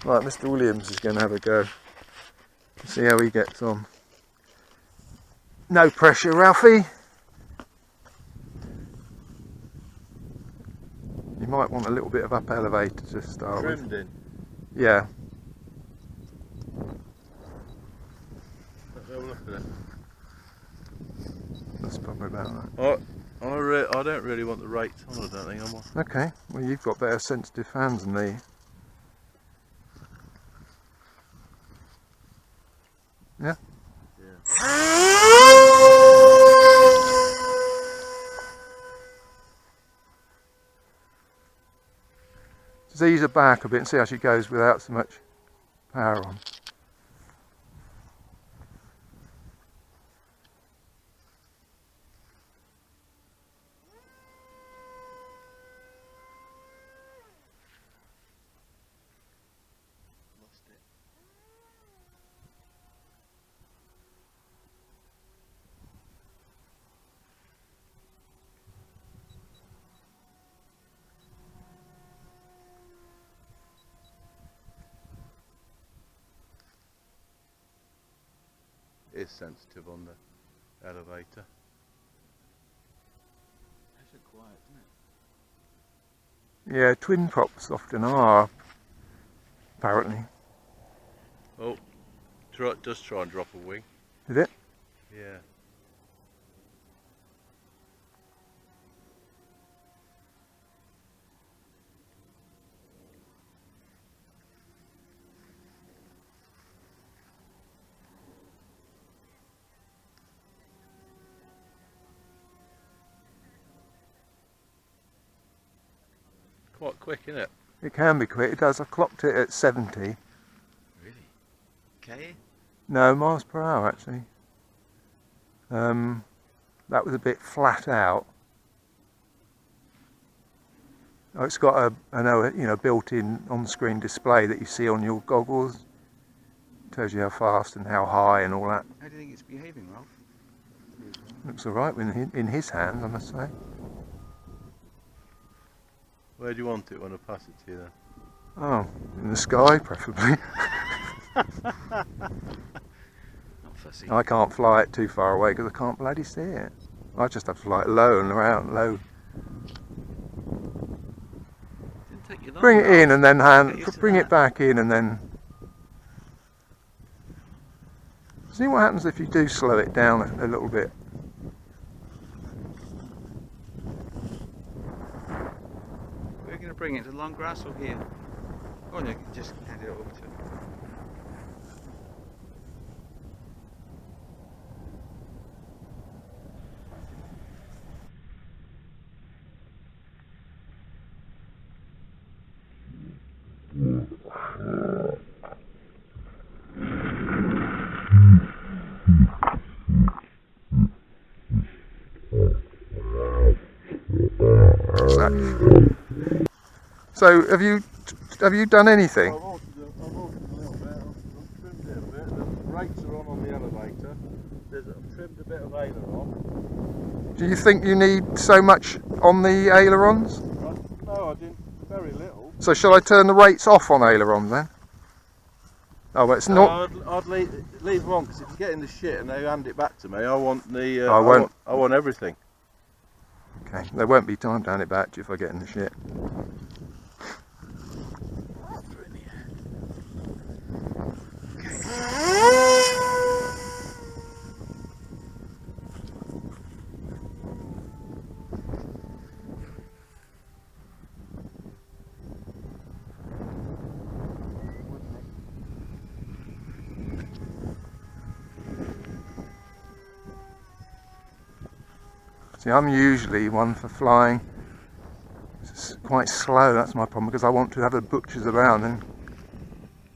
Right, Mr. Williams is going to have a go. See how he gets on. No pressure, Ralphie. You might want a little bit of up elevator to start with. Trimmed in. Yeah. Let's have a look at it. That's probably about that. I don't really want the rates on, I don't think. Okay, well you've got better sensitive hands than me. Yeah? Just ease her back a bit and see how she goes without so much power on. It is sensitive on the elevator. It's so quiet, isn't it? Yeah, twin props often are, apparently. Oh, does try and drop a wing. Did it? Yeah. Quite quick, isn't it? It can be quick, it does. I clocked it at 70. Really? K? No, miles per hour actually. That was a bit flat out. Oh, it's got a built-in on-screen display that you see on your goggles. Tells you how fast and how high and all that. How do you think it's behaving, Ralph? Looks alright in his hands, I must say. Where do you want it when I pass it to you then? Oh, in the sky preferably. Not fussy. I can't fly it too far away because I can't bloody see it. I just have to fly it low and around low. Didn't take you long, Bring it Ralph. in and then bring that. it back in and then. See what happens if you do slow it down a little bit. We're going to bring it to the long grass or here? Oh no, just hand it over to it. So have you done anything? I've altered a little bit. I've trimmed it a bit. The brakes are on the elevator. I've trimmed a bit of aileron. Do you think you need so much on the ailerons? No, I didn't. Very little. So shall I turn the rates off on ailerons then? Oh, well, it's not. I'd leave them on because if you get in the shit and they hand it back to me, I want the. I I want everything. Okay, there won't be time to hand it back to you if I get in the shit. See, I'm usually one for flying. It's quite slow, that's my problem, because I want to have the butchers around and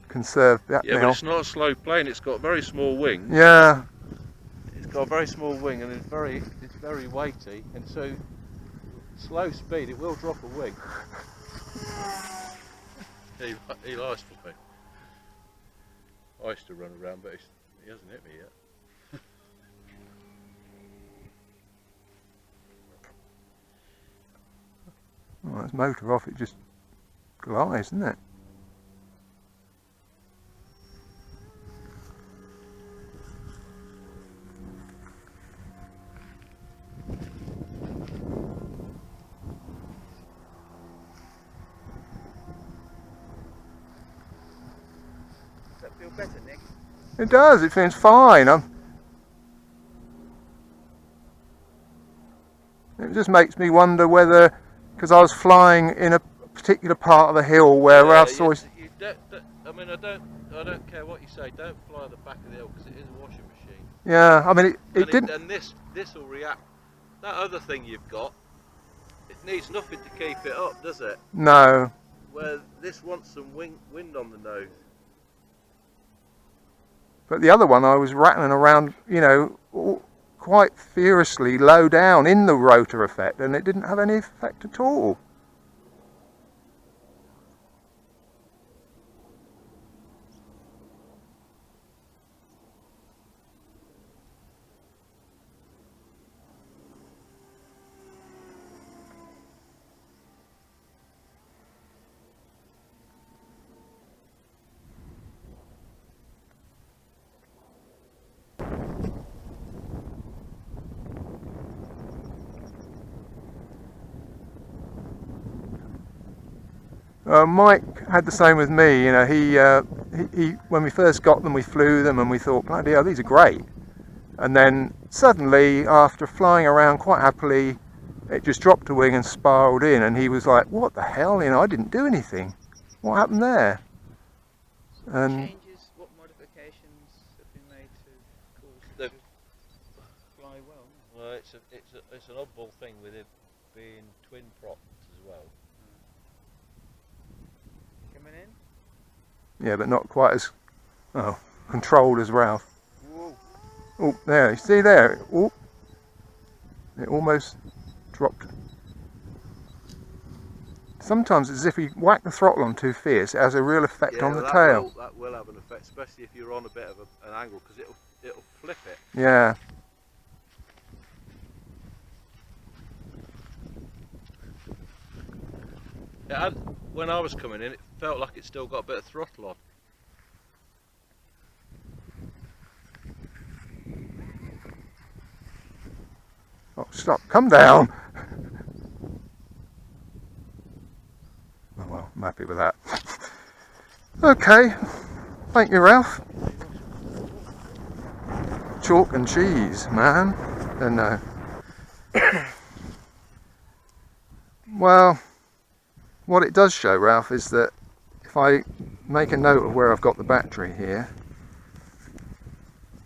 conserve that. Yeah, but it's not a slow plane. It's got very small wings. Yeah. It's got a very small wing and it's very weighty, and so slow speed it will drop a wing. He likes for me. I used to run around, but he hasn't hit me yet. Well, it's motor off, it just glides, isn't it? Feel better, Nick? It does, it feels fine. It just makes me wonder whether, because I was flying in a particular part of the hill where I saw... I mean, I don't care what you say, don't fly at the back of the hill because it is a washing machine. Yeah, I mean, it didn't... And this will react. That other thing you've got, it needs nothing to keep it up, does it? No. Where this wants some wind on the nose. But the other one, I was rattling around, you know, quite furiously low down in the rotor effect, and it didn't have any effect at all. Mike had the same with me. You know, he when we first got them, we flew them and we thought, bloody hell, these are great. And then suddenly, after flying around quite happily, it just dropped a wing and spiraled in, and he was like, what the hell, you know, I didn't do anything. What happened there? And changes, what modifications have been made to cause it to fly well? Well, it's an oddball thing with it being twin propped as well. Coming in? yeah, but not quite as controlled as Ralph. Whoa. Oh, there, you see there? Oh, it almost dropped. Sometimes it's as if we whack the throttle on too fierce, it has a real effect on the tail. That will have an effect, especially if you're on a bit of an angle, because it'll flip it. Yeah. When I was coming in, it felt like it still got a bit of throttle on. Oh, stop, come down. Oh well, I'm happy with that. Okay, thank you, Ralph. Chalk and cheese, man. No. Well, what it does show, Ralph, is that if I make a note of where I've got the battery here.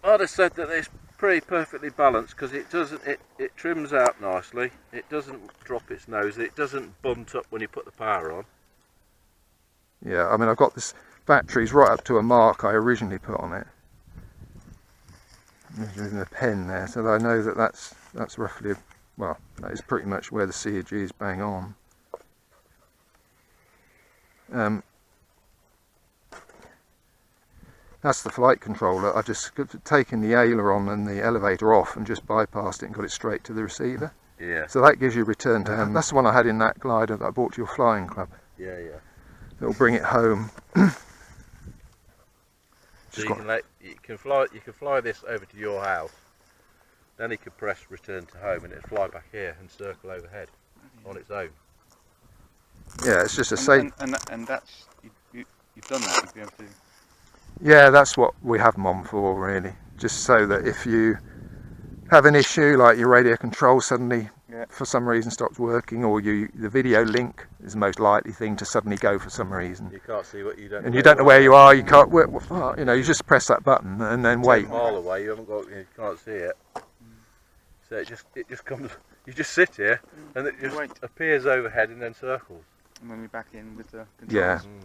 I'd have said that it's pretty perfectly balanced, because it trims out nicely, it doesn't drop its nose, it doesn't bunt up when you put the power on. Yeah, I mean, I've got this batteries right up to a mark I originally put on it. Using a pen there, so that I know that that's roughly, well, that is pretty much where the CG is bang on. That's the flight controller. I've just taken the aileron and the elevator off and just bypassed it and got it straight to the receiver. Yeah. So that gives you return to home. That's the one I had in that glider that I bought to your flying club. Yeah, yeah. It'll bring it home. So you can fly this over to your house, then you can press return to home and it'll fly back here and circle overhead on its own. Yeah, it's just a safe. And that's you've done that. You'd be able to. Yeah, that's what we have them on for, really. Just so that if you have an issue, like your radio control suddenly, for some reason, stops working, or the video link is the most likely thing to suddenly go for some reason. You can't see what you don't. And you don't know where you are. You can't. You know, you just press that button and then wait. 10 mile away, you can't see it. So it just comes. You just sit here, and it just appears overhead and then circles. And when you're back in with the controls. Yeah. Mm.